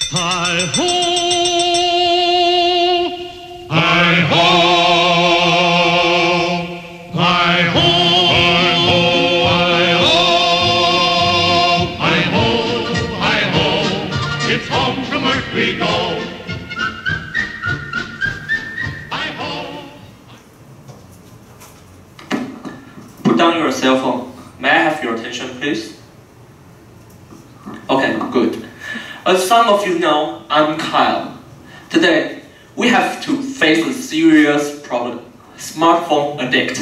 Hi-ho! Hi-ho! Hi-ho! Hi-ho! Hi-ho! Hi-ho! It's home from work we go. Hi-ho! Put down your cell phone. May I have your attention, please? Okay, good. As some of you know, I'm Kyle. Today, we have to face a serious problem: smartphone addict.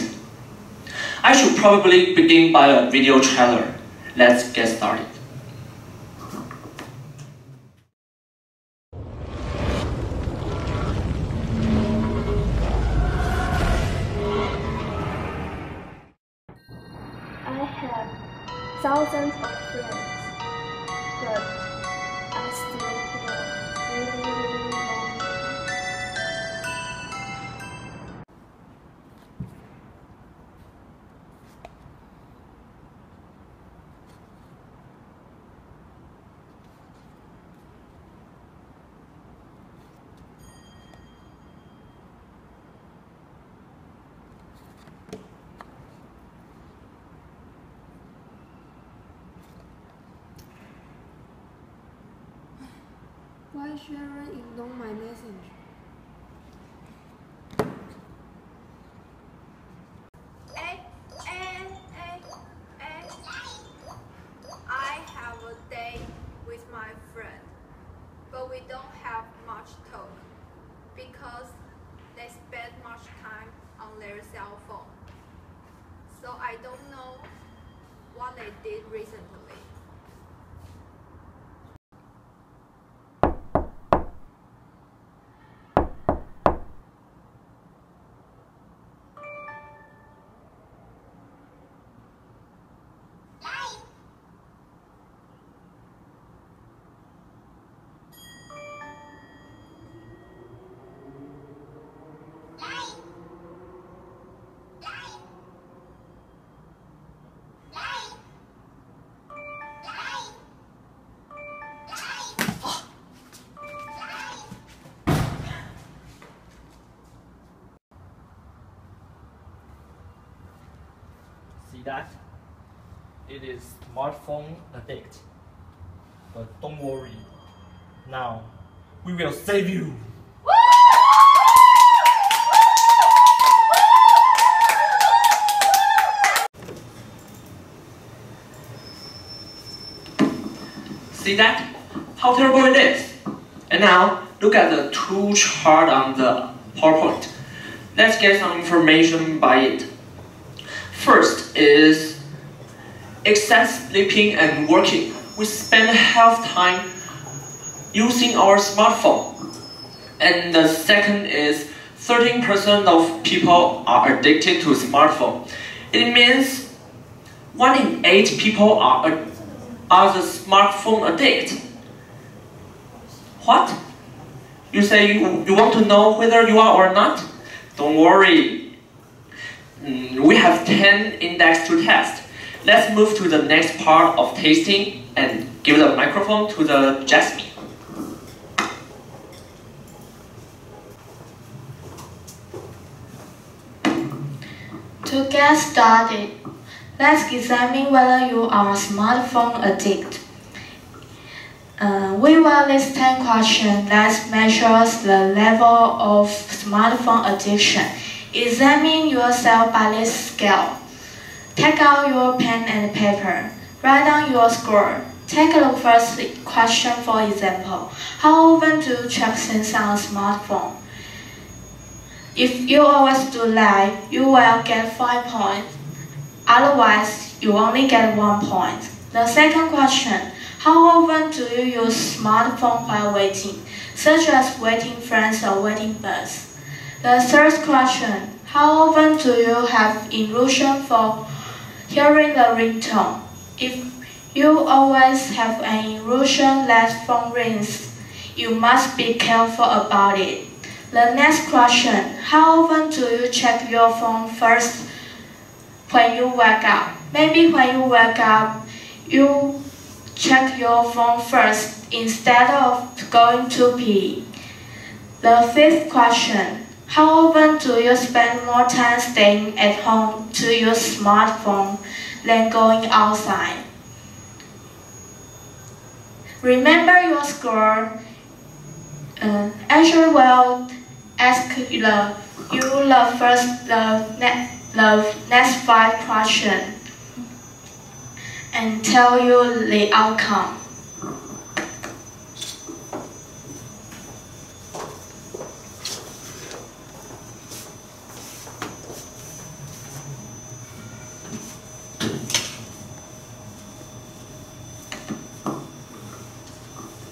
I should probably begin by a video trailer. Let's get started. I have thousands of friends, but I still feel really lonely. Why Sharon ignore my message? I have a date with my friend, but we don't have much talk because they spend much time on their cell phone. So I don't know what they did recently. See that? It is smartphone addict. But don't worry. Now, we will save you. See that? How terrible it is. And now, look at the two charts on the PowerPoint. Let's get some information by it. First is excess sleeping and working. We spend half time using our smartphone. And the second is 13% of people are addicted to smartphone. It means 1 in 8 people are the smartphone addict. What? You say you want to know whether you are or not? Don't worry. We have 10 index to test. Let's move to the next part of tasting and give the microphone to the Jasmine. To get started, let's examine whether you are a smartphone addict. We will list 10 questions that measures the level of smartphone addiction. Examine yourself by this scale. Take out your pen and paper. Write down your score. Take the first question for example. How often do you check things on a smartphone? If you always do that, you will get 5 points. Otherwise, you only get 1 point. The second question. How often do you use smartphone while waiting, such as waiting friends or waiting bus? The third question. How often do you have illusion for hearing the ringtone? If you always have an illusion that phone rings, you must be careful about it. The next question. How often do you check your phone first when you wake up? Maybe when you wake up, you check check your phone first instead of going to pee. The fifth question, how often do you spend more time staying at home to your smartphone than going outside? Remember your score. Answer well. Ask the next 5 questions and tell you the outcome.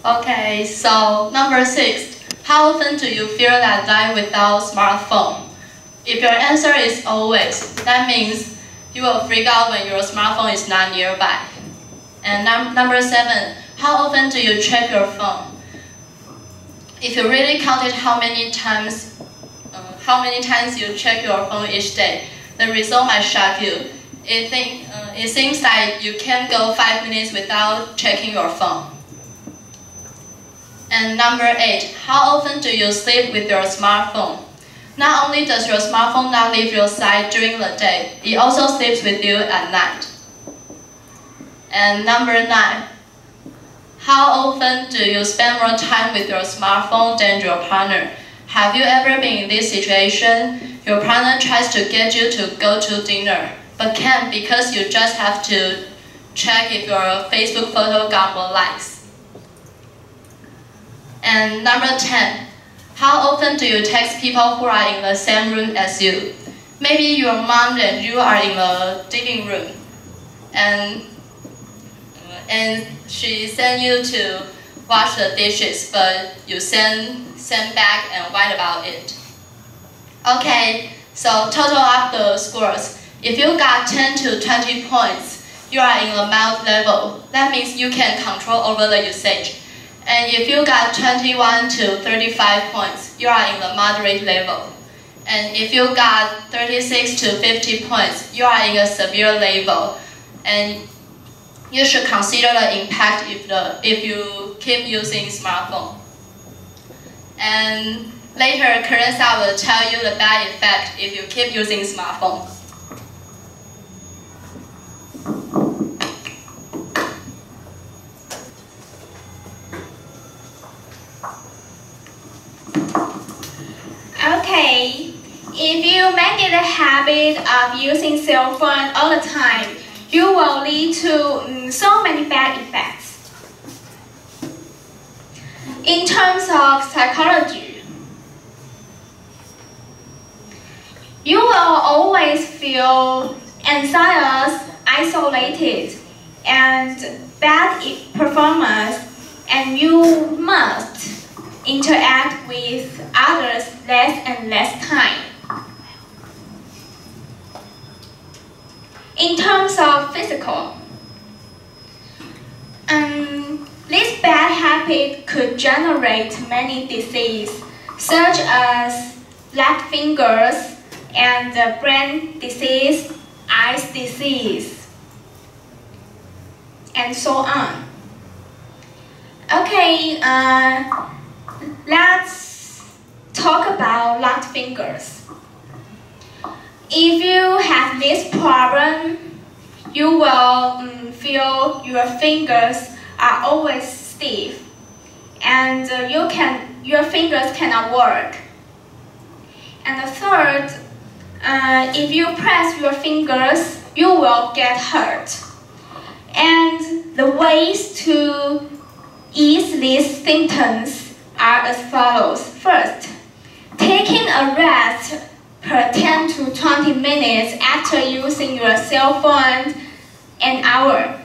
Okay, so number 6. How often do you feel that life without smartphone? If your answer is always, that means you will freak out when your smartphone is not nearby. And number 7. How often do you check your phone? If you really counted how many times you check your phone each day, the result might shock you. It seems like you can't go 5 minutes without checking your phone. And number 8, how often do you sleep with your smartphone? Not only does your smartphone not leave your side during the day, it also sleeps with you at night. And number 9, how often do you spend more time with your smartphone than your partner? Have you ever been in this situation? Your partner tries to get you to go to dinner, but can't because you just have to check if your Facebook photo got more likes. And number 10, how often do you text people who are in the same room as you? Maybe your mom and you are in the living room, and she sent you to wash the dishes, but you send back and whine about it. Okay, so total up the scores. If you got 10 to 20 points, you are in the mild level. That means you can control over the usage. And if you got 21 to 35 points, you are in the moderate level. And if you got 36 to 50 points, you are in a severe level. And you should consider the impact if you keep using smartphone. And later, Carissa will tell you the bad effect if you keep using smartphone. Okay, if you make it a habit of using cell phone all the time, you will lead to so many bad effects. In terms of psychology, you will always feel anxious, isolated, and bad performance, and you must interact with others less and less time. In terms of physical, this bad habit could generate many diseases, such as flat fingers and brain disease, eyes disease, and so on. Okay, let's talk about flat fingers. If you have this problem, you will feel your fingers are always stiff, and your fingers cannot work. And the third, if you press your fingers, you will get hurt. And the ways to ease these symptoms are as follows. First, taking a rest per 10 to 20 minutes after using your cell phone an hour.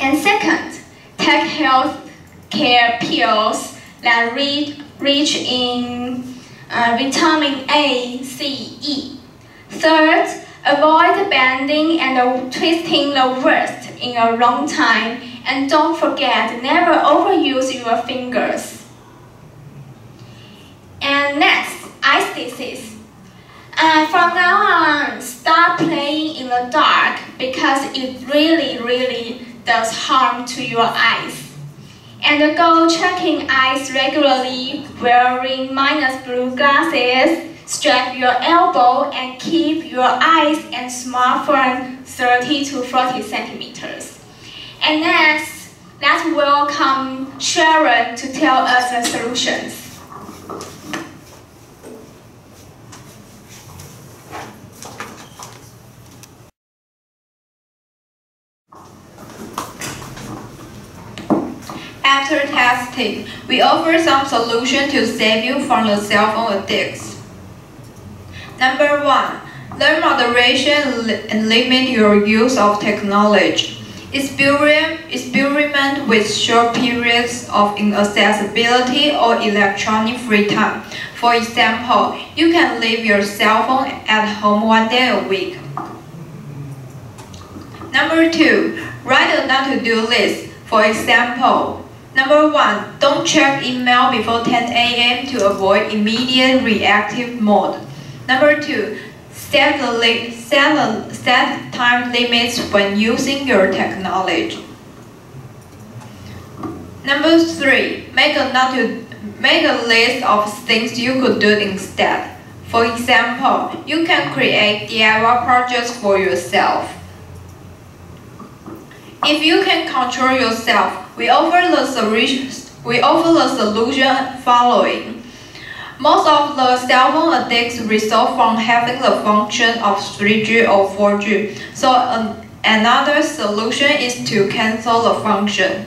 And second, take health care pills that rich in vitamin A, C, E. Third, avoid bending and twisting the wrist in a long time, and don't forget, never overuse your fingers. And next, eye disease. From now on, stop playing in the dark because it really does harm to your eyes. And go checking eyes regularly, wearing minus blue glasses, strap your elbow and keep your eyes and smartphone 30 to 40 centimeters. And next, let's welcome Sharon to tell us the solutions. After testing, we offer some solution to save you from the cell phone addicts. Number 1, learn moderation and limit your use of technology. Experiment with short periods of inaccessibility or electronic free time. For example, you can leave your cell phone at home 1 day a week. Number 2, write a not-to-do list. For example, Number 1, don't check email before 10 a.m. to avoid immediate reactive mode. Number 2, set time limits when using your technology. Number 3, make a list of things you could do instead. For example, you can create DIY projects for yourself. If you can control yourself, we offer the solution following. Most of the cell phone addicts result from having the function of 3G or 4G. So another solution is to cancel the function.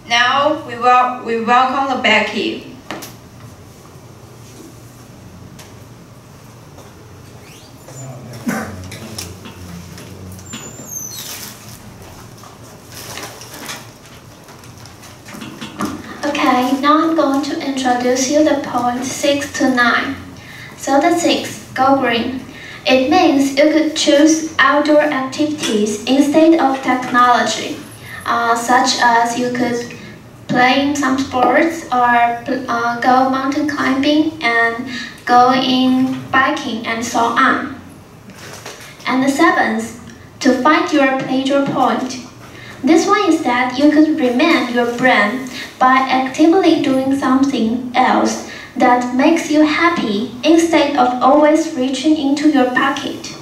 Now we welcome the Becky. Okay, now I'm going to introduce you the point 6 to 9. So the 6, go green. It means you could choose outdoor activities instead of technology, such as you could play some sports or go mountain climbing and go in biking and so on. And the 7th, to find your pleasure point. This one is that you could remind your brain by actively doing something else that makes you happy instead of always reaching into your pocket.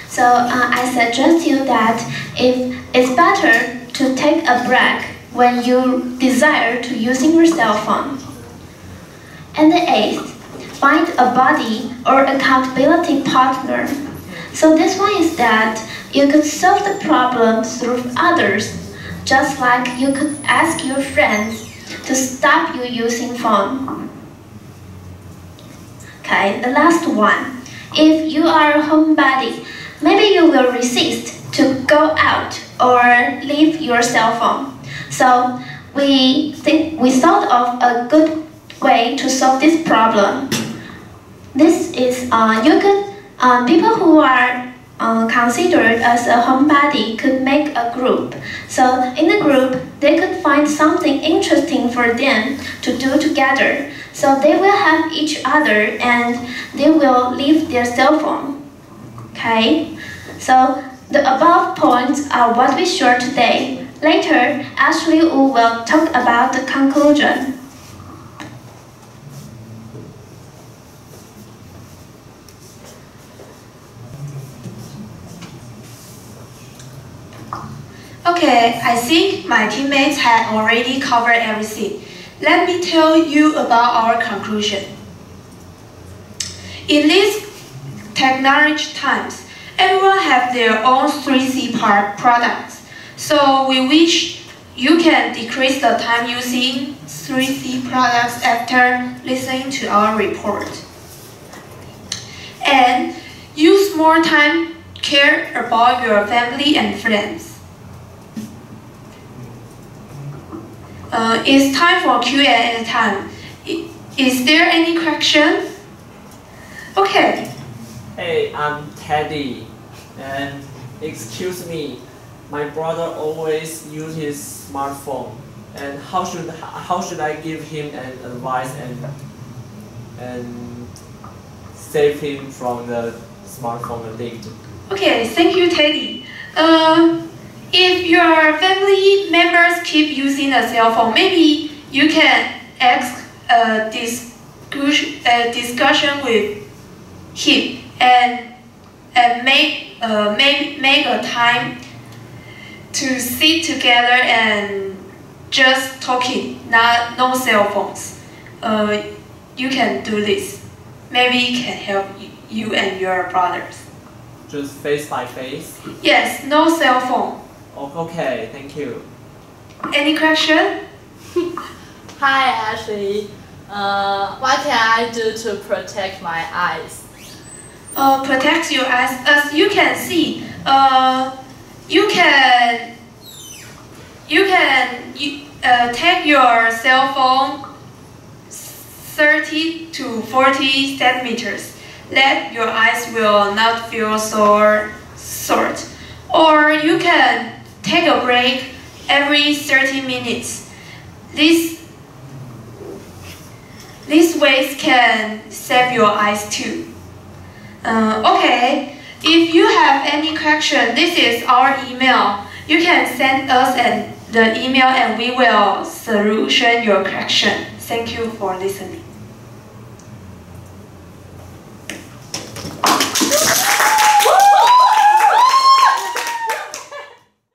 So I suggest you that if it's better to take a break when you desire to using your cell phone. And the 8th, find a buddy or accountability partner. So this one is that you could solve the problem through others. Just like you could ask your friends to stop you using phone. Okay, the last one. If you are a homebody, maybe you will resist to go out or leave your cell phone. So we thought of a good way to solve this problem. This is people who are considered as a homebody could make a group. So in the group, they could find something interesting for them to do together. So they will have each other and they will leave their cell phone. Okay? So the above points are what we shared today. Later, Ashley will talk about the conclusion. Okay, I think my teammates had already covered everything. Let me tell you about our conclusion. In these technology times, everyone has their own 3C products. So we wish you can decrease the time using 3C products after listening to our report. And use more time care about your family and friends. It's time for Q&A time. Is there any question? Okay. Hey, I'm Teddy, and excuse me, my brother always uses his smartphone, and how should I give him an advice and save him from the smartphone addict? Okay, thank you, Teddy. If your family members keep using a cell phone, maybe you can ask a discussion with him and make a time to sit together and just talking, no cell phones. You can do this. Maybe it can help you and your brothers. Just face by face? Yes, no cell phone. Oh, okay, thank you. Any question? Hi, Ashley. What can I do to protect my eyes? Protect your eyes. As you can see, you can take your cell phone 30 to 40 centimeters. That your eyes will not feel sore. Or you can take a break every 30 minutes. These ways can save your eyes too. Okay, if you have any question, this is our email. You can send us the email and we will solution your question. Thank you for listening.